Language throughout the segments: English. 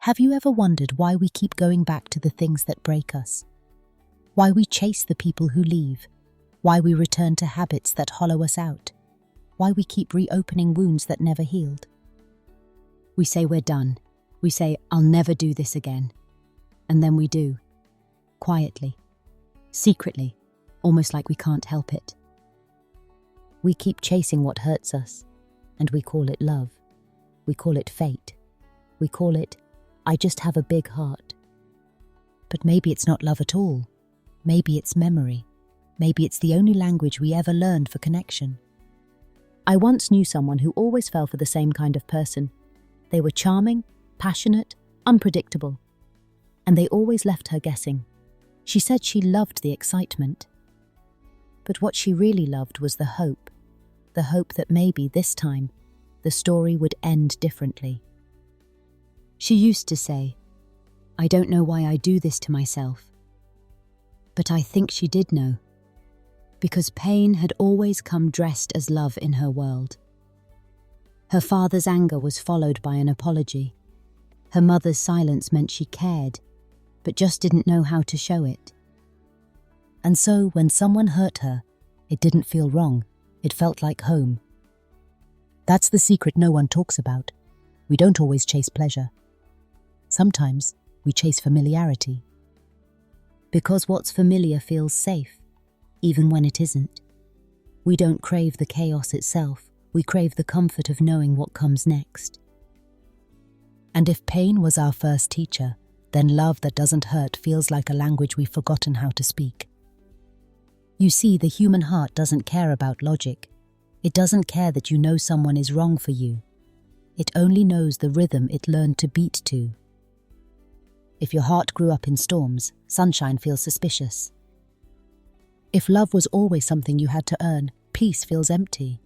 Have you ever wondered why we keep going back to the things that break us? Why we chase the people who leave? Why we return to habits that hollow us out? Why we keep reopening wounds that never healed? We say we're done. We say, I'll never do this again. And then we do. Quietly. Secretly. Almost like we can't help it. We keep chasing what hurts us. And we call it love. We call it fate. We call it, I just have a big heart. But maybe it's not love at all. Maybe it's memory. Maybe it's the only language we ever learned for connection. I once knew someone who always fell for the same kind of person. They were charming, passionate, unpredictable. And they always left her guessing. She said she loved the excitement. But what she really loved was the hope that maybe this time the story would end differently. She used to say, I don't know why I do this to myself. But I think she did know, because pain had always come dressed as love in her world. Her father's anger was followed by an apology. Her mother's silence meant she cared, but just didn't know how to show it. And so when someone hurt her, it didn't feel wrong, it felt like home. That's the secret no one talks about. We don't always chase pleasure. Sometimes we chase familiarity. Because what's familiar feels safe, even when it isn't. We don't crave the chaos itself, we crave the comfort of knowing what comes next. And if pain was our first teacher, then love that doesn't hurt feels like a language we've forgotten how to speak. You see, the human heart doesn't care about logic. It doesn't care that you know someone is wrong for you. It only knows the rhythm it learned to beat to. If your heart grew up in storms, sunshine feels suspicious. If love was always something you had to earn, peace feels empty.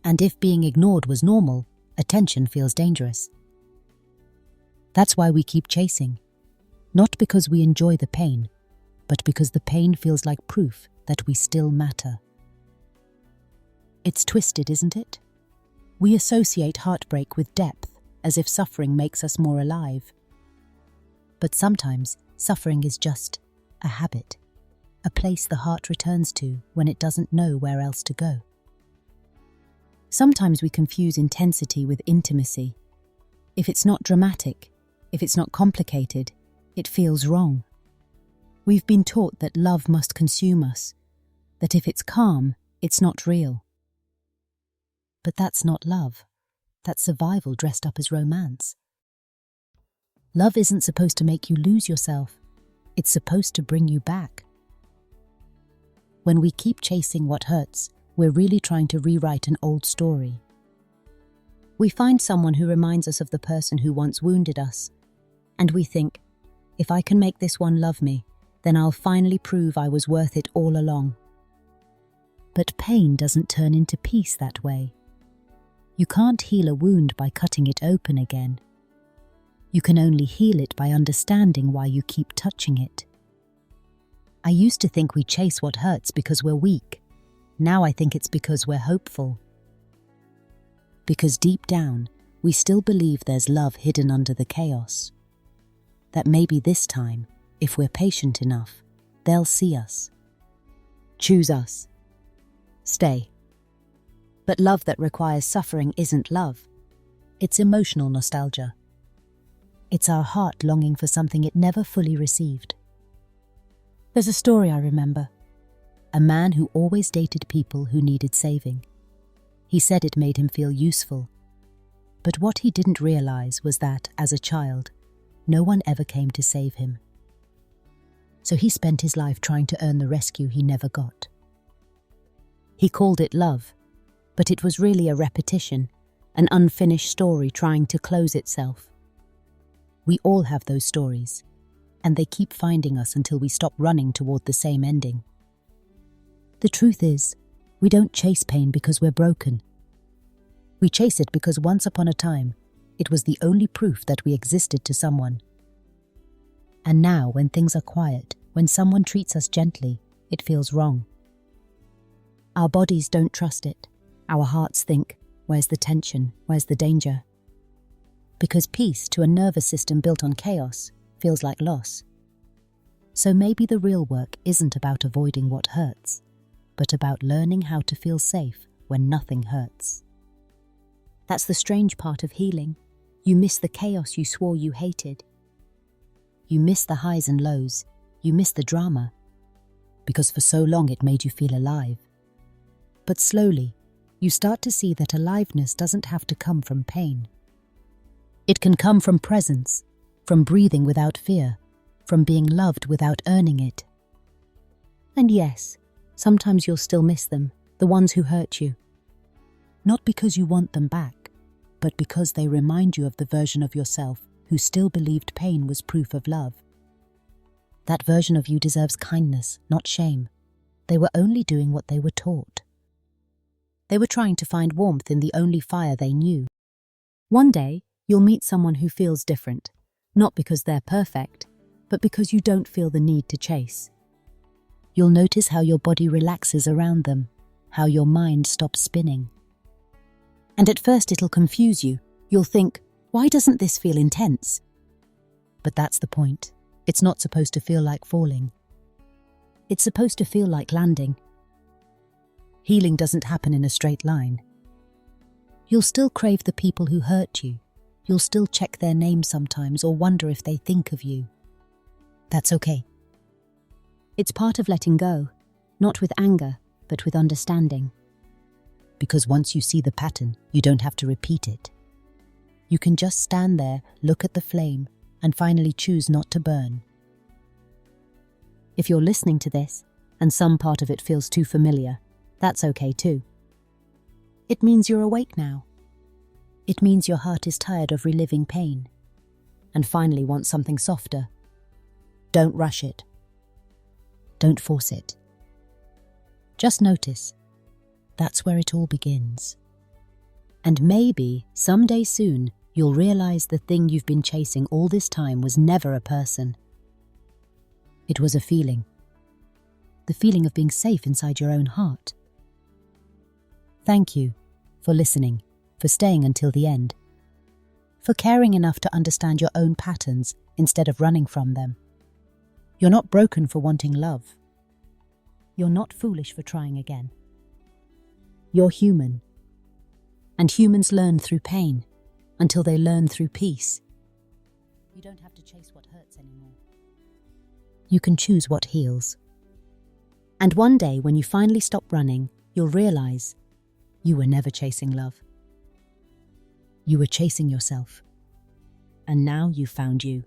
And if being ignored was normal, attention feels dangerous. That's why we keep chasing. Not because we enjoy the pain, but because the pain feels like proof that we still matter. It's twisted, isn't it? We associate heartbreak with depth, as if suffering makes us more alive. But sometimes, suffering is just a habit, a place the heart returns to when it doesn't know where else to go. Sometimes we confuse intensity with intimacy. If it's not dramatic, if it's not complicated, it feels wrong. We've been taught that love must consume us, that if it's calm, it's not real. But that's not love. That's survival dressed up as romance. Love isn't supposed to make you lose yourself. It's supposed to bring you back. When we keep chasing what hurts, we're really trying to rewrite an old story. We find someone who reminds us of the person who once wounded us, and we think, if I can make this one love me, then I'll finally prove I was worth it all along. But pain doesn't turn into peace that way. You can't heal a wound by cutting it open again. You can only heal it by understanding why you keep touching it. I used to think we chase what hurts because we're weak. Now I think it's because we're hopeful. Because deep down, we still believe there's love hidden under the chaos. That maybe this time, if we're patient enough, they'll see us. Choose us. Stay. But love that requires suffering isn't love. It's emotional nostalgia. It's our heart longing for something it never fully received. There's a story I remember. A man who always dated people who needed saving. He said it made him feel useful. But what he didn't realize was that, as a child, no one ever came to save him. So he spent his life trying to earn the rescue he never got. He called it love, but it was really a repetition, an unfinished story trying to close itself. We all have those stories, and they keep finding us until we stop running toward the same ending. The truth is, we don't chase pain because we're broken. We chase it because once upon a time, it was the only proof that we existed to someone. And now, when things are quiet, when someone treats us gently, it feels wrong. Our bodies don't trust it. Our hearts think, where's the tension? Where's the danger? because peace to a nervous system built on chaos feels like loss. So maybe the real work isn't about avoiding what hurts, but about learning how to feel safe when nothing hurts. That's the strange part of healing. You miss the chaos you swore you hated. You miss the highs and lows. You miss the drama, because for so long it made you feel alive. But slowly, you start to see that aliveness doesn't have to come from pain. It can come from presence, from breathing without fear, from being loved without earning it. And yes, sometimes you'll still miss them, the ones who hurt you. Not because you want them back, but because they remind you of the version of yourself who still believed pain was proof of love. That version of you deserves kindness, not shame. They were only doing what they were taught. They were trying to find warmth in the only fire they knew. One day, you'll meet someone who feels different, not because they're perfect, but because you don't feel the need to chase. You'll notice how your body relaxes around them, how your mind stops spinning. And at first it'll confuse you. You'll think, why doesn't this feel intense? But that's the point. It's not supposed to feel like falling. It's supposed to feel like landing. Healing doesn't happen in a straight line. You'll still crave the people who hurt you. You'll still check their names sometimes or wonder if they think of you. That's okay. It's part of letting go, not with anger, but with understanding. Because once you see the pattern, you don't have to repeat it. You can just stand there, look at the flame, and finally choose not to burn. If you're listening to this, and some part of it feels too familiar, that's okay too. It means you're awake now. It means your heart is tired of reliving pain, and finally wants something softer. Don't rush it. Don't force it. Just notice. That's where it all begins. And maybe, someday soon, you'll realize the thing you've been chasing all this time was never a person. It was a feeling. The feeling of being safe inside your own heart. Thank you for listening, for staying until the end, for caring enough to understand your own patterns instead of running from them. You're not broken for wanting love. You're not foolish for trying again. You're human. And humans learn through pain until they learn through peace. You don't have to chase what hurts anymore. You can choose what heals. And one day when you finally stop running, you'll realize you were never chasing love. You were chasing yourself. And now you found you.